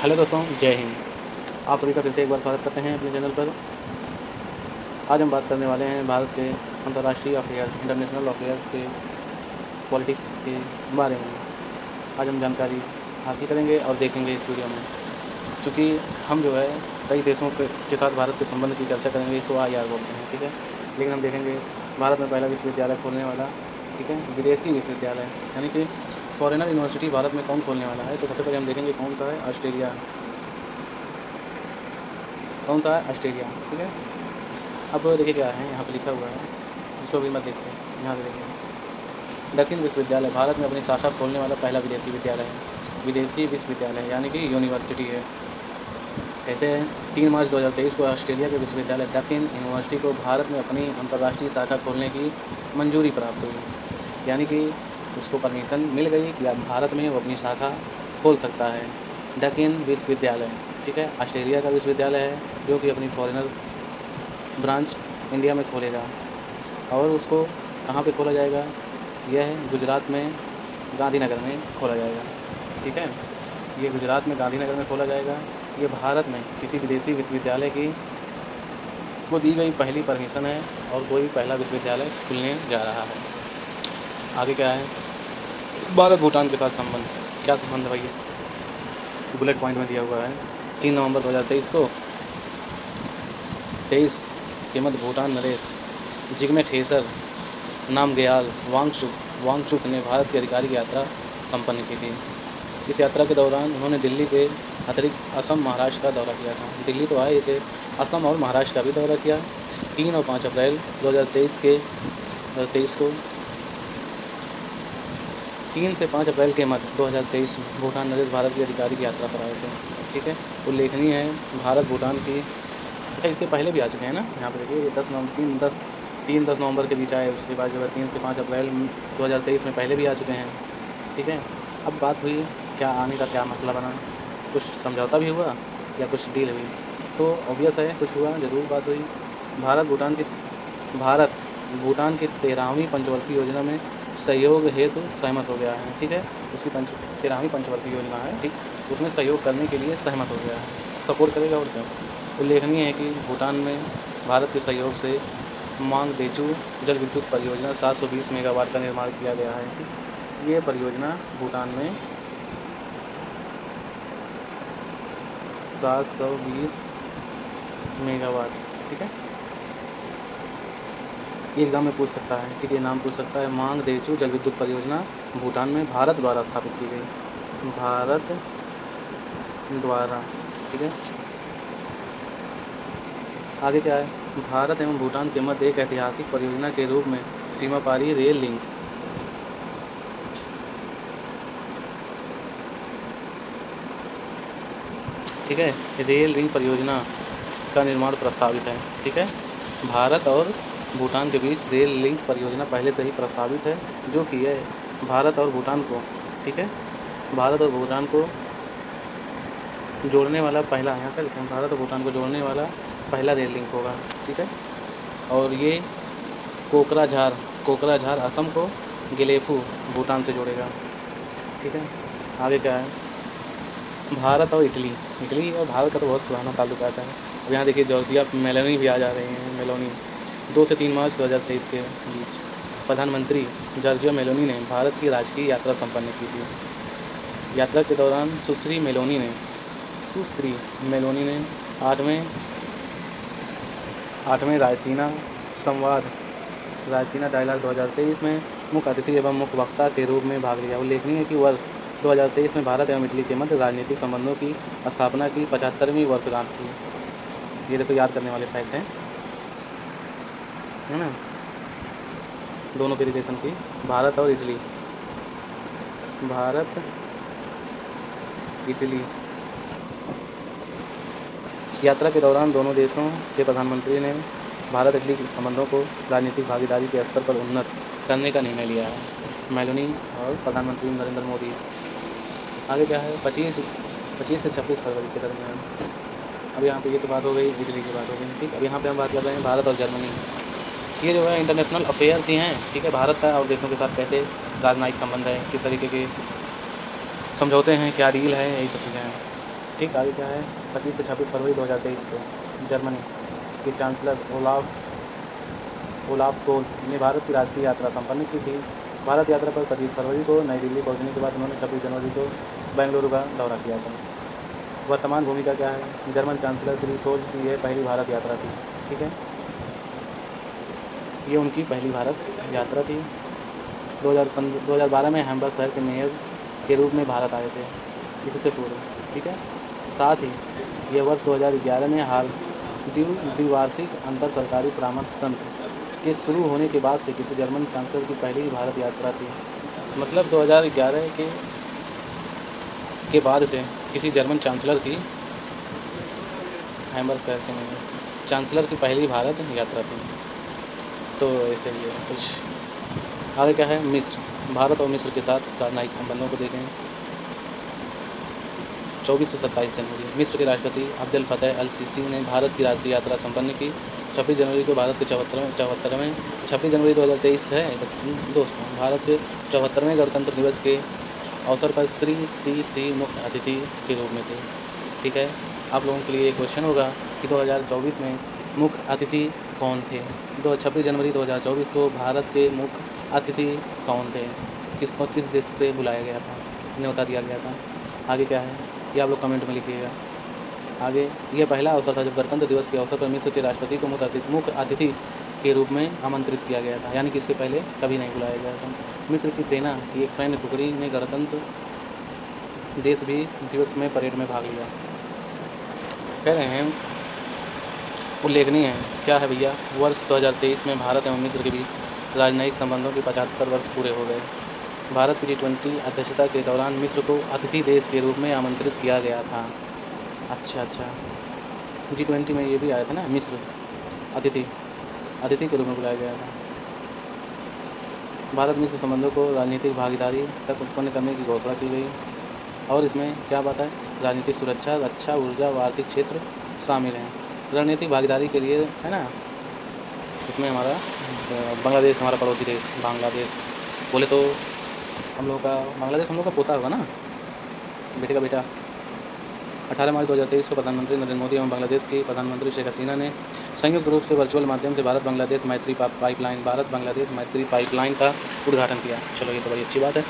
Hello दोस्तों, जय हिंद। आप सभी का फिर से एक बार स्वागत करते हैं अपने चैनल पर। आज हम बात करने वाले हैं भारत के अंतर्राष्ट्रीय अफेयर्स, इंटरनेशनल अफेयर्स के पॉलिटिक्स के बारे में। आज हम जानकारी हासिल करेंगे और देखेंगे इस वीडियो में। चूँकि हम जो है कई देशों के साथ भारत के संबंध की चर्चा करेंगे, इसको IR बोलते हैं, ठीक है। लेकिन हम देखेंगे भारत में पहला विश्वविद्यालय खोलने वाला, ठीक है, विदेशी विश्वविद्यालय यानी कि फॉरेनर यूनिवर्सिटी भारत में कौन खोलने वाला है। तो सबसे पहले हम देखेंगे कौन सा है, ऑस्ट्रेलिया। कौन सा है? ऑस्ट्रेलिया, ठीक है। अब देखिए क्या है, यहाँ पे लिखा हुआ है, इसको भी मत देखिए, यहाँ से देखिए। दक्षिण विश्वविद्यालय भारत में अपनी शाखा खोलने वाला पहला विदेशी विद्यालय है। विदेशी विश्वविद्यालय यानी कि यूनिवर्सिटी है। कैसे है? 3 मार्च 2023 को ऑस्ट्रेलिया के विश्वविद्यालय दक्षिण यूनिवर्सिटी को भारत में अपनी अंतर्राष्ट्रीय शाखा खोलने की मंजूरी प्राप्त हुई, यानी कि उसको परमिशन मिल गई कि अब भारत में वो अपनी शाखा खोल सकता है। दक्षिण विश्वविद्यालय, ठीक है, ऑस्ट्रेलिया का विश्वविद्यालय है जो कि अपनी फॉरेनर ब्रांच इंडिया में खोलेगा। और उसको कहाँ पे खोला जाएगा? यह है गुजरात में गांधीनगर में खोला जाएगा, ठीक है। ये गुजरात में गांधीनगर में खोला जाएगा। ये भारत में किसी विदेशी विश्वविद्यालय को दी गई पहली परमिशन है और कोई पहला विश्वविद्यालय खुलने जा रहा है। आगे क्या है? भारत भूटान के साथ संबंध। क्या संबंध है भैया? बुलेट पॉइंट में दिया हुआ है। 3 नवंबर 2023 को 23 के मध्य भूटान नरेश जिग्मे खेसर नामग्याल वांगचुक ने भारत की आधिकारिक यात्रा संपन्न की थी। इस यात्रा के दौरान उन्होंने दिल्ली के अतिरिक्त असम, महाराष्ट्र का दौरा किया था। दिल्ली तो आए थे, असम और महाराष्ट्र का भी दौरा किया। 3 और 5 अप्रैल 2023 को 3 से 5 अप्रैल के मध्य 2023 में भूटान नरेश भारत की आधिकारिक यात्रा पर आए थे, ठीक है। उल्लेखनीय है भारत भूटान की, अच्छा इसके पहले भी आ चुके हैं ना, यहाँ पर देखिए 10 नवंबर के बीच आए। उसके बाद जो है 3 से 5 अप्रैल 2023 में पहले भी आ चुके हैं, ठीक है। अब बात हुई क्या आने का क्या मसला बना, कुछ समझौता भी हुआ या कुछ डील हुई? तो ऑब्वियस है कुछ हुआ, ज़रूर बात हुई। भारत भूटान की 13वीं पंचवर्षीय योजना में सहयोग हेतु सहमत हो गया है, ठीक है। उसकी 13वीं पंचवर्षीय योजना है, ठीक, उसमें सहयोग करने के लिए सहमत हो गया है, सपोर्ट करेगा और क्या। उल्लेखनीय है कि भूटान में भारत के सहयोग से मांग देचू जल विद्युत परियोजना 720 मेगावाट का निर्माण किया गया है, ठीक। ये परियोजना भूटान में 720 मेगावाट, ठीक है। ये एग्ज़ाम में पूछ सकता है, ठीक है, नाम पूछ सकता है। मांग देचू जल विद्युत परियोजना भूटान में भारत द्वारा स्थापित की गई, भारत द्वारा, ठीक है। आगे क्या है? भारत एवं भूटान के मध्य एक ऐतिहासिक परियोजना के रूप में सीमापारी रेल लिंक, ठीक है, रेल लिंक परियोजना का निर्माण प्रस्तावित है, ठीक है। भारत और भूटान के बीच रेल लिंक परियोजना पहले से ही प्रस्तावित है, जो कि है भारत और भूटान को, ठीक है, भारत और भूटान को जोड़ने वाला पहला, यहाँ पर लिखा है, भारत और भूटान को जोड़ने वाला पहला रेल लिंक होगा, ठीक है। और ये कोकराझार असम को गिलेफू भूटान से जोड़ेगा, ठीक है। आगे क्या है? भारत और इटली और भारत का तो बहुत पुराना ताल्लुक आता है। अब यहाँ देखिए जॉर्जिया मेलोनी भी आ जा रहे हैं। मेलोनी 2 से 3 मार्च 2023 के बीच प्रधानमंत्री जॉर्जिया मेलोनी ने भारत की राजकीय यात्रा संपन्न की थी। यात्रा के दौरान सुश्री मेलोनी ने 8वें रायसीना डायलॉग 2023 में मुख्य अतिथि एवं मुख्य वक्ता के रूप में भाग लिया। उल्लेखनीय है कि वर्ष 2023 में भारत एवं इटली के मध्य राजनीतिक संबंधों की स्थापना की 75वीं वर्षगांठ थी। ये देखो याद करने वाले फैक्ट हैं, है ना, दोनों के रिलेशन की। भारत और इटली, यात्रा के दौरान दोनों देशों के प्रधानमंत्री ने भारत इटली के संबंधों को राजनीतिक भागीदारी के स्तर पर उन्नत करने का निर्णय लिया है। मेलोनी और प्रधानमंत्री नरेंद्र मोदी। आगे क्या है? 25 से 26 फरवरी के दरमियान। अब यहाँ पे ये तो बात हो गई, इटली की बात हो गई, ठीक। अब यहाँ पे हम बात कर रहे हैं भारत और जर्मनी। ये जो है इंटरनेशनल अफेयर्स ही हैं, ठीक है। भारत का और देशों के साथ कैसे राजनयिक संबंध है, किस तरीके के समझौते हैं, क्या डील है, यही सब चीज़ें हैं। ठीक, आगे क्या है, 25 से 26 फरवरी 2023 को जर्मनी के चांसलर ओलाफ शोल्ज ने भारत की राष्ट्रीय यात्रा संपन्न की थी। भारत यात्रा पर 25 फरवरी को नई दिल्ली पहुंचने के बाद उन्होंने 26 जनवरी को बेंगलुरु का दौरा किया था। वर्तमान भूमिका क्या है, जर्मन चांसलर श्री शोल्ज की यह पहली भारत यात्रा थी। ठीक है, ये उनकी पहली भारत यात्रा थी। 2012 में हैम्बर्ग शहर के मेयर के रूप में भारत आए थे, इससे पूर्व। ठीक है, साथ ही यह वर्ष 2011 में हाल द्विवार्षिक अंतर सरकारी परामर्श तंत्र के शुरू होने के बाद से किसी जर्मन चांसलर की पहली भारत यात्रा थी। मतलब 2011 के बाद से किसी जर्मन चांसलर की हैम्बर्ग शहर के मेयर चांसलर की पहली भारत यात्रा थी। तो ऐसे ही है कुछ। आगे क्या है, मिस्र। भारत और मिस्र के साथ राजनयिक संबंधों को देखें। 24 से 27 जनवरी मिस्र के राष्ट्रपति अब्देल फतेह अल सीसी ने भारत की राष्ट्रीय यात्रा संपन्न की। 26 जनवरी को भारत के 74वें 26 जनवरी 2023 है दोस्तों, भारत के 74वें गणतंत्र दिवस के अवसर पर श्री सीसी मुख्य अतिथि के रूप में थे। ठीक है, आप लोगों के लिए एक क्वेश्चन होगा कि 2024 में मुख्य अतिथि कौन थे। 26 जनवरी 2024 को भारत के मुख्य अतिथि कौन थे, किस देश से बुलाया गया था, न्योता दिया गया था। आगे क्या है, ये आप लोग कमेंट में लिखिएगा। आगे, यह पहला अवसर था जब गणतंत्र दिवस के अवसर पर मिस्र के राष्ट्रपति को मुख्य अतिथि के रूप में आमंत्रित किया गया था, यानी कि इसके पहले कभी नहीं बुलाया गया था। मिस्र की सेना की एक सैन्य टुकड़ी ने गणतंत्र दिवस में परेड में भाग लिया। कह रहे हैं उल्लेखनीय है क्या है भैया, वर्ष 2023 में भारत एवं मिस्र के बीच राजनयिक संबंधों के 75 वर्ष पूरे हो गए। भारत की G20 अध्यक्षता के दौरान मिस्र को अतिथि देश के रूप में आमंत्रित किया गया था। अच्छा, G20 में ये भी आया था ना, मिस्र अतिथि के रूप में बुलाया गया था। भारत मिस्र संबंधों को राजनीतिक भागीदारी तक उत्पन्न करने की घोषणा की गई, और इसमें क्या बात है, राजनीतिक सुरक्षा, रक्षा, ऊर्जा व आर्थिक क्षेत्र शामिल हैं। रणनीतिक भागीदारी के लिए है ना, इसमें हमारा बांग्लादेश, हमारा पड़ोसी देश बांग्लादेश, बोले तो हम लोग का बांग्लादेश हम लोग का पोता होगा ना, बेटे का बेटा। 18 मार्च 2023 को प्रधानमंत्री नरेंद्र मोदी एवं बांग्लादेश की प्रधानमंत्री शेख हसीना ने संयुक्त रूप से वर्चुअल माध्यम से भारत बांग्लादेश मैत्री पाइपलाइन का उद्घाटन किया। चलो, ये तो बड़ी अच्छी बात है।